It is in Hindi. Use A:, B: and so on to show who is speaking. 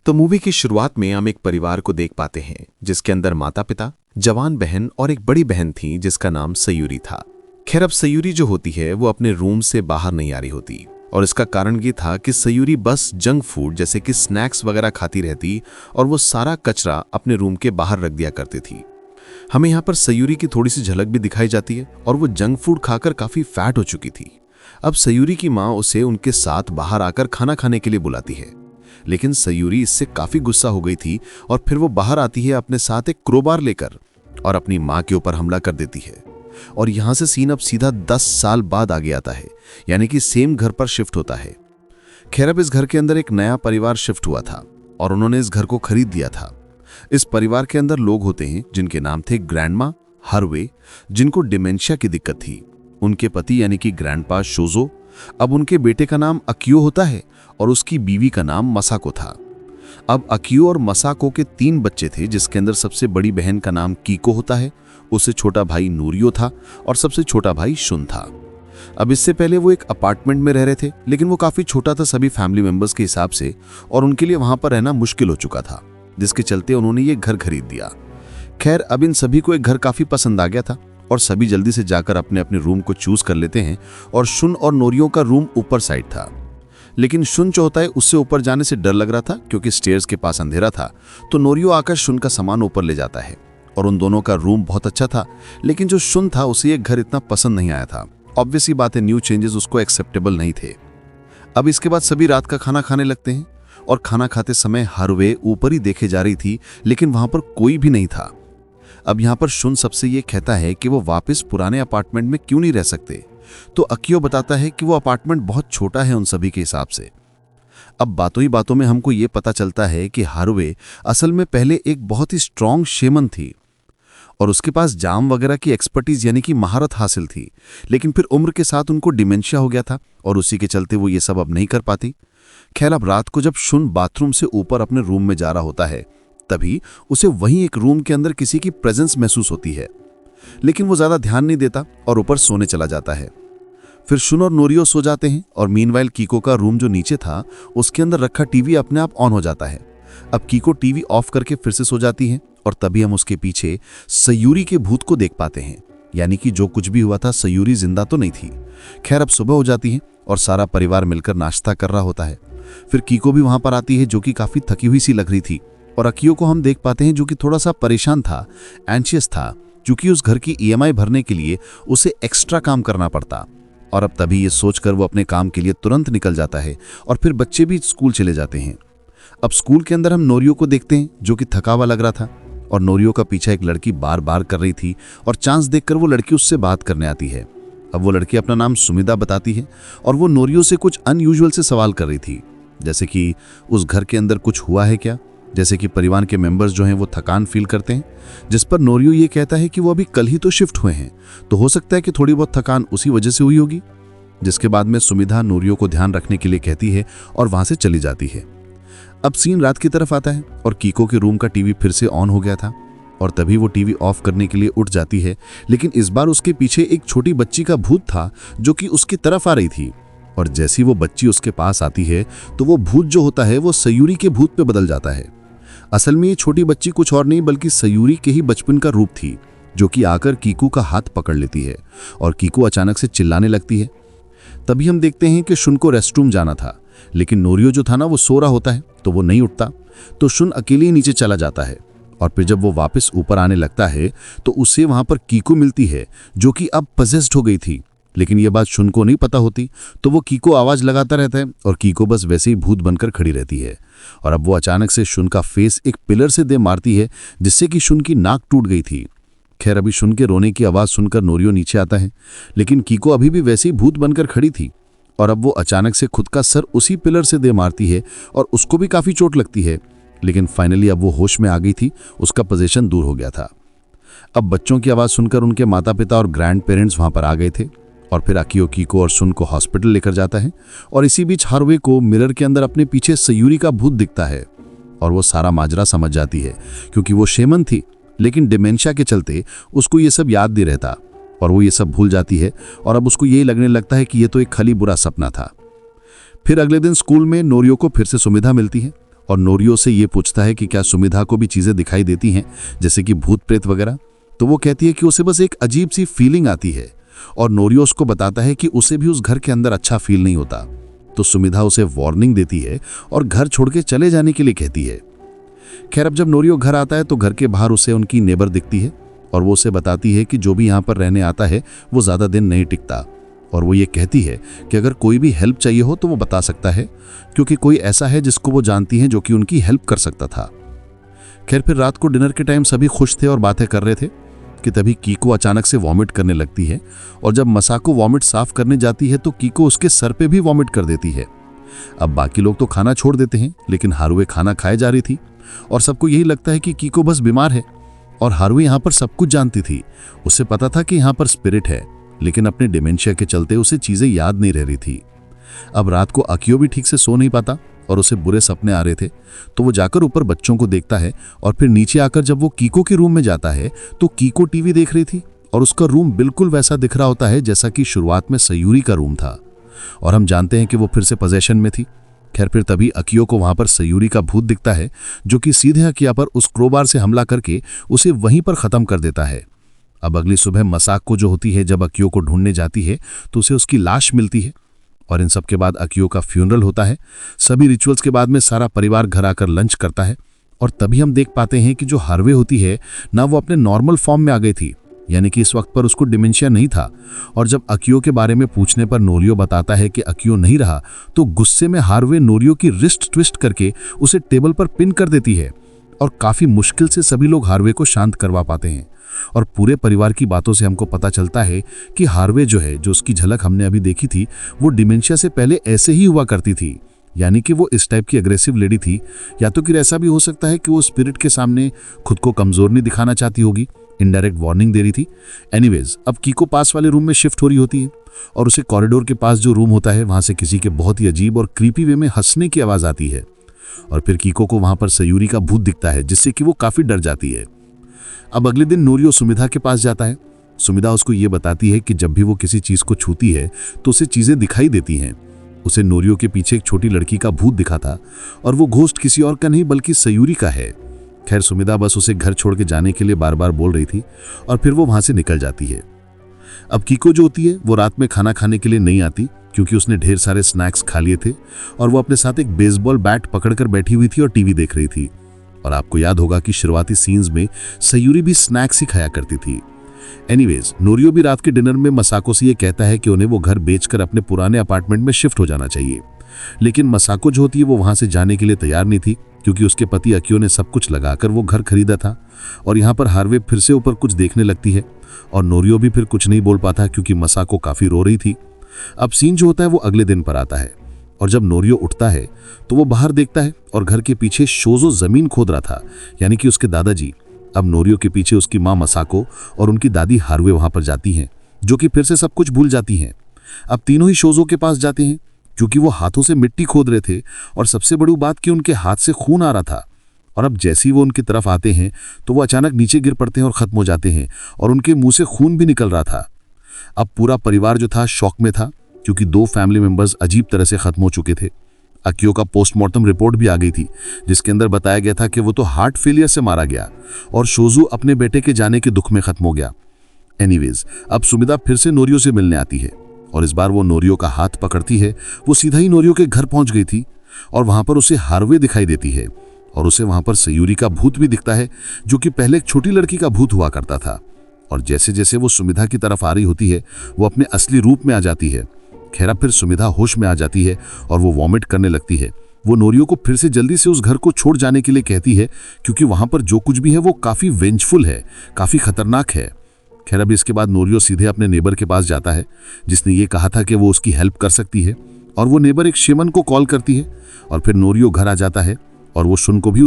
A: तो मूवी की शुरुआत में हम एक परिवार को देख पाते हैं जिसके अंदर माता पिता, जवान बहन और एक बड़ी बहन थी जिसका नाम सयूरी था। खैर अब सयूरी जो होती है वो अपने रूम से बाहर नहीं आ रही होती और इसका कारण ये था कि सयूरी बस जंक फूड जैसे कि स्नैक्स वगैरह खाती रहती और वो सारा कचरा अपने रूम के बाहर रख दिया करती थी। हमें यहाँ पर सयूरी की थोड़ी सी झलक भी दिखाई जाती है और वो जंक फूड खाकर काफी फैट हो चुकी थी। अब सयूरी की माँ उसे उनके साथ बाहर आकर खाना खाने के लिए बुलाती है, लेकिन सयूरी इससे काफी गुस्सा हो गई थी और फिर वो बाहर आती है अपने साथ एक क्रोबार लेकर और अपनी माँ के ऊपर हमला कर देती है। और यहां से सीन अब सीधा 10 साल बाद आगे आता है, यानी कि सेम घर पर शिफ्ट होता है। खैर अब इस घर के अंदर एक नया परिवार शिफ्ट हुआ था और उन्होंने इस घर को खरीद दिया था। इस परिवार के अंदर लोग होते हैं जिनके नाम थे ग्रैंडमा हार्वे, जिनको डिमेंशिया की दिक्कत थी। उनके पति यानी कि ग्रैंडपा शोजो, अब उनके बेटे का नाम अकियो होता है और उसकी बीवी का नाम मसाको था। अब अकियो और मसाको के 3 बच्चे थे, जिसके अंदर सबसे बड़ी बहन का नाम कीको होता है, उससे छोटा भाई नूरियो था और सबसे छोटा भाई शुन था। अब इससे पहले वो एक अपार्टमेंट में रह रहे थे, लेकिन वो काफी छोटा था सभी फैमिली मेंबर्स के हिसाब से और उनके लिए वहां पर रहना मुश्किल हो चुका था, जिसके चलते उन्होंने ये घर खरीद दिया। खैर अब इन सभी को एक घर काफी पसंद आ गया था और सभी जल्दी से जाकर अपने अपने रूम को चूज कर लेते हैं और शुन और नोरियो का रूम ऊपर साइड था। लेकिन शुन जो होता है उससे ऊपर जाने से डर लग रहा था क्योंकि स्टेयर्स के पास अंधेरा था, तो नोरियो आकर शुन का सामान ऊपर ले जाता है और उन दोनों का रूम बहुत अच्छा था। लेकिन जो शुन था उसे ये घर इतना पसंद नहीं आया था। ऑब्वियसली बात है, न्यू चेंजेस उसको एक्सेप्टेबल नहीं थे। अब इसके बाद सभी रात का खाना खाने लगते हैं और खाना खाते समय हार्वे ऊपर ही देखे जा रही थी, लेकिन वहां पर कोई भी नहीं था। अब यहां पर शुन सबसे ये कहता है कि वो वापस पुराने अपार्टमेंट में क्यों नहीं रह सकते, तो अकियो बताता है कि वो अपार्टमेंट बहुत छोटा है उन सभी के हिसाब से। अब बातों ही बातों में हमको ये पता चलता है कि हार्वे असल में पहले एक बहुत ही स्ट्रांग शेमन थी और उसके पास जाम वगैरह की एक्सपर्टीज यानी कि महारत हासिल थी, लेकिन फिर उम्र के साथ उनको डिमेंशिया हो गया था और उसी के चलते वो ये सब अब नहीं कर पाती। खैर अब रात को जब शुन बाथरूम से ऊपर अपने रूम में जा रहा होता है, तभी उसे वहीं एक रूम के अंदर किसी की प्रेजेंस महसूस होती है, लेकिन वो ज्यादा ध्यान नहीं देता और ऊपर सोने चला जाता है। फिर शुन और नोरियो सो जाते हैं और मीनवाइल कीको का रूम जो नीचे था उसके अंदर रखा टीवी अपने आप ऑन हो जाता है। अब कीको टीवी ऑफ करके फिर से सो जाती है और तभी हम उसके पीछे सयूरी के भूत को देख पाते हैं, यानी कि जो कुछ भी हुआ था सयूरी जिंदा तो नहीं थी। खैर अब सुबह हो जाती है और सारा परिवार मिलकर नाश्ता कर रहा होता है। फिर कीको भी वहां पर आती है जो कि काफी थकी हुई सी लग रही थी और अकियो को हम देख पाते हैं जो कि थोड़ा सा परेशान था, एंशियस था, क्योंकि उस घर की ईएमआई भरने के लिए उसे एक्स्ट्रा काम करना पड़ता। और अब तभी ये सोचकर वो अपने काम के लिए तुरंत निकल जाता है और फिर बच्चे भी स्कूल चले जाते हैं। अब स्कूल के अंदर हम नोरियो को देखते हैं जो कि थका हुआ लग रहा था और नोरियो का पीछा एक लड़की बार बार कर रही थी और चांस देखकर वो लड़की उससे बात करने आती है। अब वो लड़की अपना नाम सुमिदा बताती है और वो नोरियो से कुछ अनयूजुअल से सवाल कर रही थी, जैसे कि उस घर के अंदर कुछ हुआ है क्या, जैसे कि परिवार के मेंबर्स जो हैं वो थकान फील करते हैं, जिस पर नोरियो ये कहता है कि वो अभी कल ही तो शिफ्ट हुए हैं, तो हो सकता है कि थोड़ी बहुत थकान उसी वजह से हुई होगी। जिसके बाद में सुमिधा नोरियो को ध्यान रखने के लिए कहती है और वहां से चली जाती है। अब सीन रात की तरफ आता है और कीको के रूम का टीवी फिर से ऑन हो गया था और तभी वो टीवी ऑफ करने के लिए उठ जाती है, लेकिन इस बार उसके पीछे एक छोटी बच्ची का भूत था जो कि उसकी तरफ आ रही थी और जैसी वो बच्ची उसके पास आती है तो वो भूत जो होता है वो सयूरी के भूत पे बदल जाता है। असल में ये छोटी बच्ची कुछ और नहीं बल्कि सयूरी के ही बचपन का रूप थी, जो कि आकर कीकू का हाथ पकड़ लेती है और कीकू अचानक से चिल्लाने लगती है। तभी हम देखते हैं कि शुन को रेस्टरूम जाना था, लेकिन नोरियो जो था ना वो सो रहा होता है तो वो नहीं उठता, तो शुन अकेले ही नीचे चला जाता है और फिर जब वो वापस ऊपर आने लगता है तो उसे वहां पर कीकू मिलती है जो कि अब पजेस्ड हो गई थी। लेकिन ये बात शुन को नहीं पता होती, तो वो कीको आवाज लगाता रहता है और कीको बस वैसे ही भूत बनकर खड़ी रहती है। और अब वो अचानक से शुन का फेस एक पिलर से दे मारती है जिससे कि शुन की नाक टूट गई थी। खैर अभी शुन के रोने की आवाज सुनकर नोरियो नीचे आता है, लेकिन कीको अभी भी वैसे ही भूत बनकर खड़ी थी और अब वो अचानक से खुद का सर उसी पिलर से दे मारती है और उसको भी काफी चोट लगती है। लेकिन फाइनली अब वो होश में आ गई थी, उसका पोजीशन दूर हो गया था। अब बच्चों की आवाज सुनकर उनके माता पिता और ग्रैंड पेरेंट्स वहां पर आ गए थे और फिर अकियो कीको और शुन को हॉस्पिटल लेकर जाता है और इसी बीच हार्वे को मिरर के अंदर अपने पीछे सयूरी का भूत दिखता है और वो सारा माजरा समझ जाती है, क्योंकि वो शेमन थी लेकिन डिमेंशिया के चलते उसको ये सब याद नहीं रहता और वो ये सब भूल जाती है और अब उसको यही लगने लगता है कि ये तो एक खाली बुरा सपना था। फिर अगले दिन स्कूल में नोरियो को फिर से सुमिधा मिलती है
B: और नोरियो से ये पूछता है कि क्या सुमिधा को भी चीज़ें दिखाई देती हैं, जैसे कि भूत प्रेत वगैरह। तो वो कहती है कि उसे बस एक अजीब सी फीलिंग आती है, और नोरियो उसको बताता है कि उसे भी उस घर के अंदर अच्छा फील नहीं होता। तो सुमिधा उसे वार्निंग देती है और घर छोड़ के चले जाने के लिए कहती है। खैर, अब जब नोरियो घर आता है तो घर के बाहर उसे उनकी नेबर दिखती है, और वो उसे बताती है कि जो भी यहाँ पर रहने आता है वो ज़्यादा दिन नहीं टिकता, और वो ये कहती है कि अगर कोई भी हेल्प चाहिए हो तो वो बता सकता है, क्योंकि कोई ऐसा है जिसको वो जानती हैं जो कि उनकी हेल्प कर सकता था। खैर, फिर रात को डिनर के टाइम सभी खुश थे और बातें कर रहे थे कि तभी कीको अचानक से वॉमिट करने लगती है, और जब मसाको वॉमिट साफ करने जाती है तो कीको उसके सर पे भी वॉमिट कर देती है। अब बाकी लोग तो खाना छोड़ देते हैं, लेकिन हारुए खाना खाए जा रही थी, और सबको यही लगता है कि कीको बस बीमार है। और हारुए यहाँ पर सब कुछ जानती थी, उसे पता था कि यहाँ पर स्पिरिट है, लेकिन अपने डिमेंशिया के चलते उसे चीजें याद नहीं रह रही थी। अब रात को अकियो भी ठीक से सो नहीं पाता और उसे बुरे सपने आ रहे थे, तो वो जाकर ऊपर बच्चों को देखता है, और फिर नीचे आकर जब वो कीको के रूम में जाता है तो कीको टीवी देख रही थी, और उसका रूम बिल्कुल वैसा दिख रहा होता है जैसा कि शुरुआत में सयूरी का रूम था, और हम जानते हैं कि वो फिर से पोजेशन में थी। खैर, फिर तभी अकियो को वहां पर सयूरी का भूत दिखता है, जो कि सीधे अकिया पर उस क्रोबार से हमला करके उसे वहीं पर खत्म कर देता है। अब अगली सुबह मसाको जो होती है, जब अकियो को ढूंढने जाती है तो उसे उसकी लाश मिलती है, और इन सब के बाद अकियो का फ्यूनरल होता है। सभी रिचुअल्स के बाद में सारा परिवार घर आकर लंच करता है, और तभी हम देख पाते हैं कि जो हार्वे होती है ना, वो अपने नॉर्मल फॉर्म में आ गई थी, यानी कि इस वक्त पर उसको डिमेंशिया नहीं था। और जब अकियो के बारे में पूछने पर नोरियो बताता है कि अकियो नहीं रहा, तो गुस्से में हार्वे नोरियो की रिस्ट ट्विस्ट करके उसे टेबल पर पिन कर देती है, और काफी मुश्किल से सभी लोग हार्वे को शांत करवा पाते हैं। और पूरे परिवार की बातों से हमको पता चलता है कि हार्वे जो है, जो उसकी झलक हमने अभी देखी थी, वो डिमेंशिया से पहले ऐसे ही हुआ करती थी, यानी कि वो इस टाइप की अग्रेसिव लेडी थी। या तो फिर ऐसा भी हो सकता है कि वो स्पिरिट के सामने खुद को कमजोर नहीं दिखाना चाहती होगी, इनडायरेक्ट वार्निंग दे रही थी। एनीवेज, अब कीको पास वाले रूम में शिफ्ट हो रही होती है, और उसे कॉरिडोर के पास जो रूम होता है वहां से किसी के बहुत ही अजीब और क्रीपी वे में हंसने की आवाज आती है, और फिर कीको को वहां पर सयूरी का भूत दिखता है, जिससे कि वो काफी डर जाती है। अब अगले दिन नोरियो सुमिधा के पास जाता है। सुमिधा उसको ये बताती है कि जब भी वो किसी चीज को छूती है तो उसे चीजें दिखाई देती हैं। उसे नोरियो के पीछे एक छोटी लड़की का भूत दिखा था, और वो घोस्ट किसी और का नहीं बल्कि सयूरी का है। खैर, सुमिधा बस उसे घर छोड़ के जाने के लिए बार बार बोल रही थी, और फिर वो वहां से निकल जाती है। अब कीको जो होती है वो रात में खाना खाने के लिए नहीं आती, क्योंकि उसने ढेर सारे स्नैक्स खा लिए थे, और वो अपने साथ एक बेसबॉल बैट पकड़कर बैठी हुई थी और टीवी देख रही थी। और आपको याद होगा कि शुरुआती सीन्स में सयूरी भी स्नैक्स ही खाया करती थी। एनीवेज, नोरियो भी रात के डिनर में मसाको से ये कहता है कि उन्हें वो घर बेचकर अपने पुराने अपार्टमेंट में शिफ्ट हो जाना चाहिए, लेकिन मसाको जो होती है वो वहां से जाने के लिए तैयार नहीं थी, क्योंकि उसके पति अकियो ने सब कुछ लगाकर वो घर खरीदा था। और यहाँ पर हार्वे फिर से ऊपर कुछ देखने लगती है, और नोरियो भी फिर कुछ नहीं बोल पाता, क्योंकि मसाको काफी रो रही थी। अब सीन जो होता है वो अगले दिन पर आता है, और जब नोरियो उठता है तो वो बाहर देखता है, और घर के पीछे शोजो जमीन खोद रहा था, यानी कि उसके दादाजी। अब नोरियो के पीछे उसकी माँ मसाको और उनकी दादी हार्वे वहां पर जाती हैं, जो कि फिर से सब कुछ भूल जाती हैं। अब तीनों ही शोजो के पास जाते हैं, क्योंकि वो हाथों से मिट्टी खोद रहे थे, और सबसे बड़ी बात कि उनके हाथ से खून आ रहा था। और अब जैसे ही वो उनकी तरफ आते हैं तो वो अचानक नीचे गिर पड़ते हैं और खत्म हो जाते हैं, और उनके मुंह से खून भी निकल रहा था। अब पूरा परिवार जो था शॉक में था, क्योंकि 2 फैमिली मेंबर्स अजीब तरह से खत्म हो चुके थे। अकियो का पोस्टमार्टम रिपोर्ट भी आ गई थी, जिसके अंदर बताया गया था कि वो तो हार्ट फेलियर से मारा गया, और शोजू अपने बेटे के जाने के दुख में खत्म हो गया। एनीवेज, अब सुमिधा फिर से नोरियो से मिलने आती है, और इस बार वो नोरियो का हाथ पकड़ती है। वो सीधा ही नोरियो के घर पहुंच गई थी, और वहां पर उसे हार्वे दिखाई देती है, और उसे वहां पर सयूरी का भूत भी दिखता है, जो कि पहले एक छोटी लड़की का भूत हुआ करता था। और जैसे जैसे वो सुमिधा की तरफ आ रही होती है, वो अपने असली रूप में आ जाती है। खैर, फिर सुमिधा होश में आ जाती है, और वो वॉमिट करने लगती है। वो नोरियो को फिर से जल्दी से उस घर को छोड़ जाने के लिए कहती है, क्योंकि वहां पर जो कुछ भी है वो काफी वेंजफुल है, काफी खतरनाक है। खैर, अब इसके बाद नोरियो सीधे अपने नेबर के पास जाता है, जिसने ये कहा था कि वो उसकी हेल्प कर सकती है, और वो नेबर एक शेमन को कॉल करती है, और फिर नोरियो घर आ जाता है, और वो शुन को भी